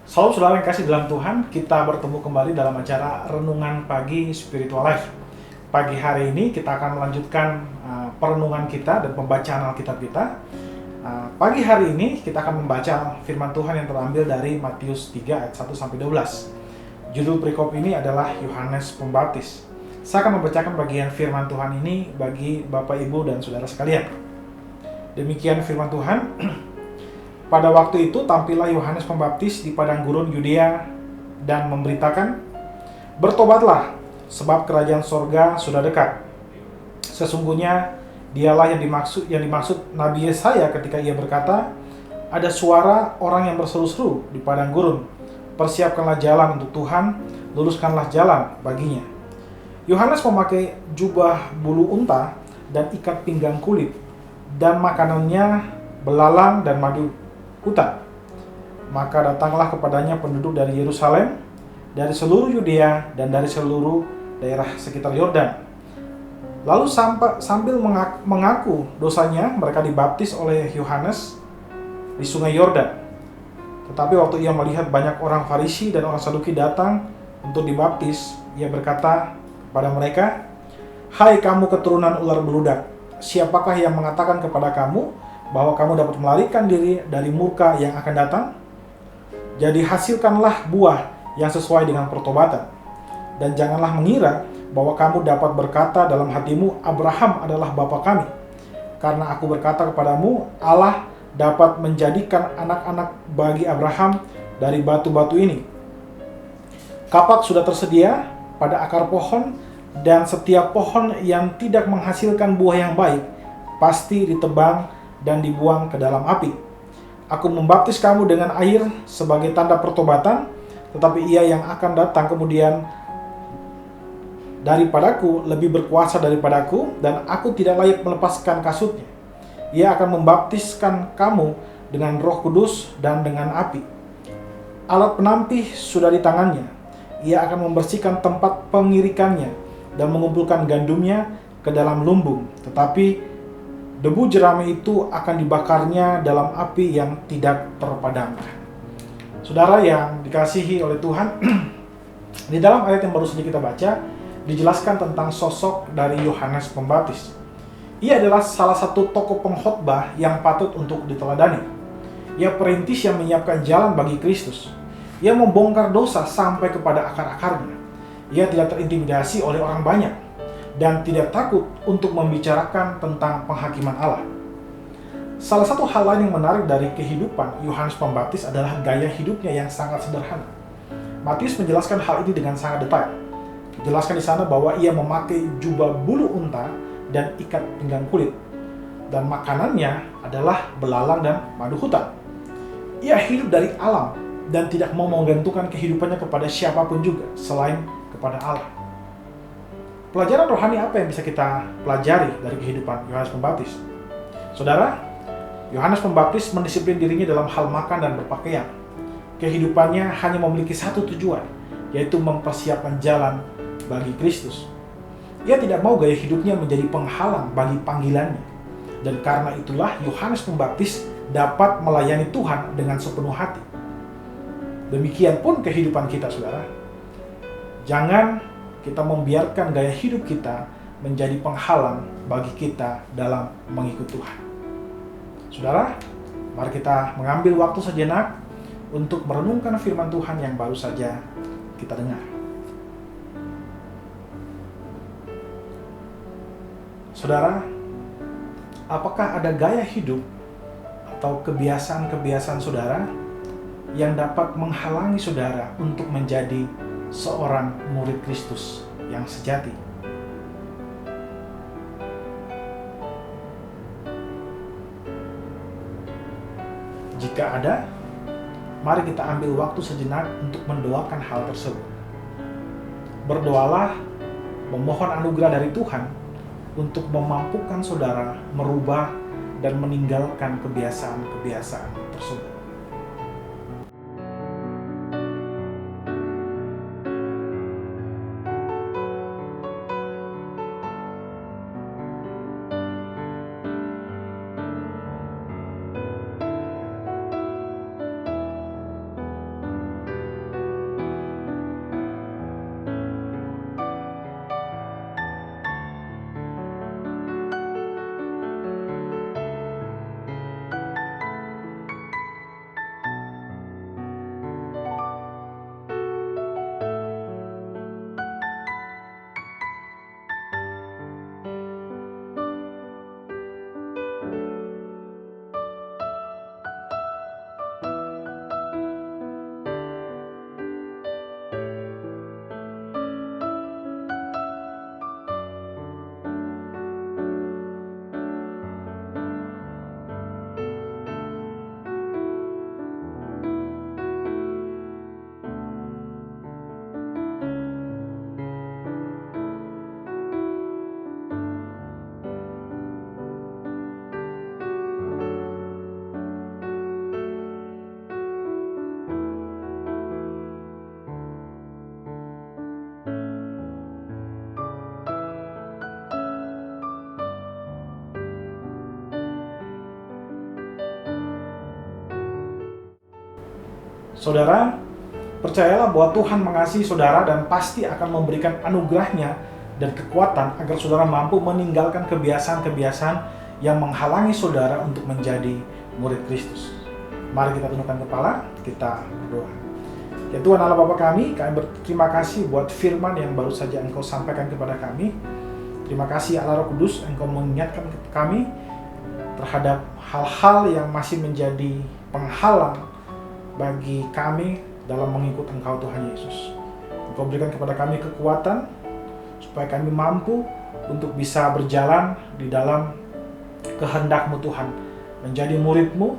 Salam saudara yang kasih dalam Tuhan, kita bertemu kembali dalam acara Renungan Pagi Spiritual Life. Pagi hari ini kita akan melanjutkan perenungan kita dan pembacaan Alkitab kita. Pagi hari ini kita akan membaca firman Tuhan yang terambil dari Matius 3 ayat 1 sampai 12. Judul perikop ini adalah Yohanes Pembaptis. Saya akan membacakan bagian firman Tuhan ini bagi Bapak, Ibu, dan saudara sekalian. Demikian firman Tuhan. Pada waktu itu tampillah Yohanes Pembaptis di padang gurun Yudea dan memberitakan, "Bertobatlah, sebab kerajaan sorga sudah dekat." Sesungguhnya dialah yang dimaksud Nabi Yesaya ketika ia berkata, "Ada suara orang yang berseru-seru di padang gurun, persiapkanlah jalan untuk Tuhan, luruskanlah jalan baginya." Yohanes memakai jubah bulu unta dan ikat pinggang kulit, dan makanannya belalang dan madu hutan. Maka datanglah kepadanya penduduk dari Yerusalem, dari seluruh Yudea, dan dari seluruh daerah sekitar Yordan. Lalu sambil mengaku dosanya, mereka dibaptis oleh Yohanes di sungai Yordan. Tetapi waktu ia melihat banyak orang Farisi dan orang Saduki datang untuk dibaptis, ia berkata kepada mereka, "Hai kamu keturunan ular beludak, siapakah yang mengatakan kepada kamu bahwa kamu dapat melarikan diri dari murka yang akan datang? Jadi hasilkanlah buah yang sesuai dengan pertobatan. Dan janganlah mengira bahwa kamu dapat berkata dalam hatimu, Abraham adalah bapa kami. Karena aku berkata kepadamu, Allah dapat menjadikan anak-anak bagi Abraham dari batu-batu ini. Kapak sudah tersedia pada akar pohon, dan setiap pohon yang tidak menghasilkan buah yang baik pasti ditebang dan dibuang ke dalam api. Aku membaptis kamu dengan air sebagai tanda pertobatan, tetapi ia yang akan datang kemudian daripadaku lebih berkuasa daripadaku, dan aku tidak layak melepaskan kasutnya. Ia akan membaptiskan kamu dengan Roh Kudus dan dengan api. Alat penampih sudah di tangannya. Ia akan membersihkan tempat pengirikannya dan mengumpulkan gandumnya ke dalam lumbung, tetapi debu jerami itu akan dibakarnya dalam api yang tidak terpadamkan." Saudara yang dikasihi oleh Tuhan, di dalam ayat yang baru saja kita baca, dijelaskan tentang sosok dari Yohanes Pembaptis. Ia adalah salah satu tokoh pengkhotbah yang patut untuk diteladani. Ia perintis yang menyiapkan jalan bagi Kristus. Ia membongkar dosa sampai kepada akar-akarnya. Ia tidak terintimidasi oleh orang banyak dan tidak takut untuk membicarakan tentang penghakiman Allah. Salah satu hal lain yang menarik dari kehidupan Yohanes Pembaptis adalah gaya hidupnya yang sangat sederhana. Matius menjelaskan hal ini dengan sangat detail. Dijelaskan di sana bahwa ia memakai jubah bulu unta dan ikat pinggang kulit, dan makanannya adalah belalang dan madu hutan. Ia hidup dari alam dan tidak mau menggantungkan kehidupannya kepada siapapun juga selain kepada Allah. Pelajaran rohani apa yang bisa kita pelajari dari kehidupan Yohanes Pembaptis? Saudara, Yohanes Pembaptis mendisiplin dirinya dalam hal makan dan berpakaian. Kehidupannya hanya memiliki satu tujuan, yaitu mempersiapkan jalan bagi Kristus. Ia tidak mau gaya hidupnya menjadi penghalang bagi panggilannya. Dan karena itulah Yohanes Pembaptis dapat melayani Tuhan dengan sepenuh hati. Demikian pun kehidupan kita, saudara. Jangan kita membiarkan gaya hidup kita menjadi penghalang bagi kita dalam mengikut Tuhan. Saudara, mari kita mengambil waktu sejenak untuk merenungkan firman Tuhan yang baru saja kita dengar. Saudara, apakah ada gaya hidup atau kebiasaan-kebiasaan saudara yang dapat menghalangi saudara untuk menjadi seorang murid Kristus yang sejati? Jika ada, mari kita ambil waktu sejenak untuk mendoakan hal tersebut. Berdoalah, memohon anugerah dari Tuhan untuk memampukan saudara merubah dan meninggalkan kebiasaan-kebiasaan tersebut. Saudara, percayalah bahwa Tuhan mengasihi saudara dan pasti akan memberikan anugerahnya dan kekuatan agar saudara mampu meninggalkan kebiasaan-kebiasaan yang menghalangi saudara untuk menjadi murid Kristus. Mari kita tundukkan kepala, kita berdoa. Ya Tuhan Allah Bapa kami berterima kasih buat firman yang baru saja Engkau sampaikan kepada kami. Terima kasih Allah Roh Kudus, Engkau mengingatkan kami terhadap hal-hal yang masih menjadi penghalang bagi kami dalam mengikut Engkau Tuhan Yesus. Engkau berikan kepada kami kekuatan supaya kami mampu untuk bisa berjalan di dalam kehendak-Mu Tuhan, menjadi murid-Mu,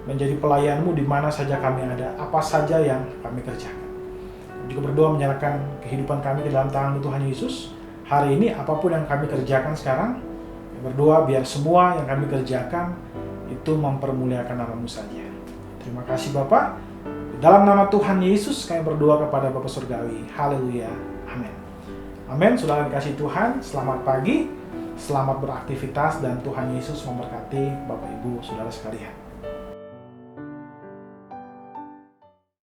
menjadi pelayan-Mu di mana saja kami ada, apa saja yang kami kerjakan. Juga berdoa menyerahkan kehidupan kami ke dalam tangan Tuhan Yesus. Hari ini apapun yang kami kerjakan sekarang, berdoa biar semua yang kami kerjakan itu mempermuliakan nama-Mu saja. Terima kasih Bapa. Dalam nama Tuhan Yesus kami berdoa kepada Bapa Surgawi. Haleluya. Amin. Amin. Saudara dikasih Tuhan, selamat pagi, selamat beraktivitas dan Tuhan Yesus memberkati Bapak Ibu Saudara sekalian.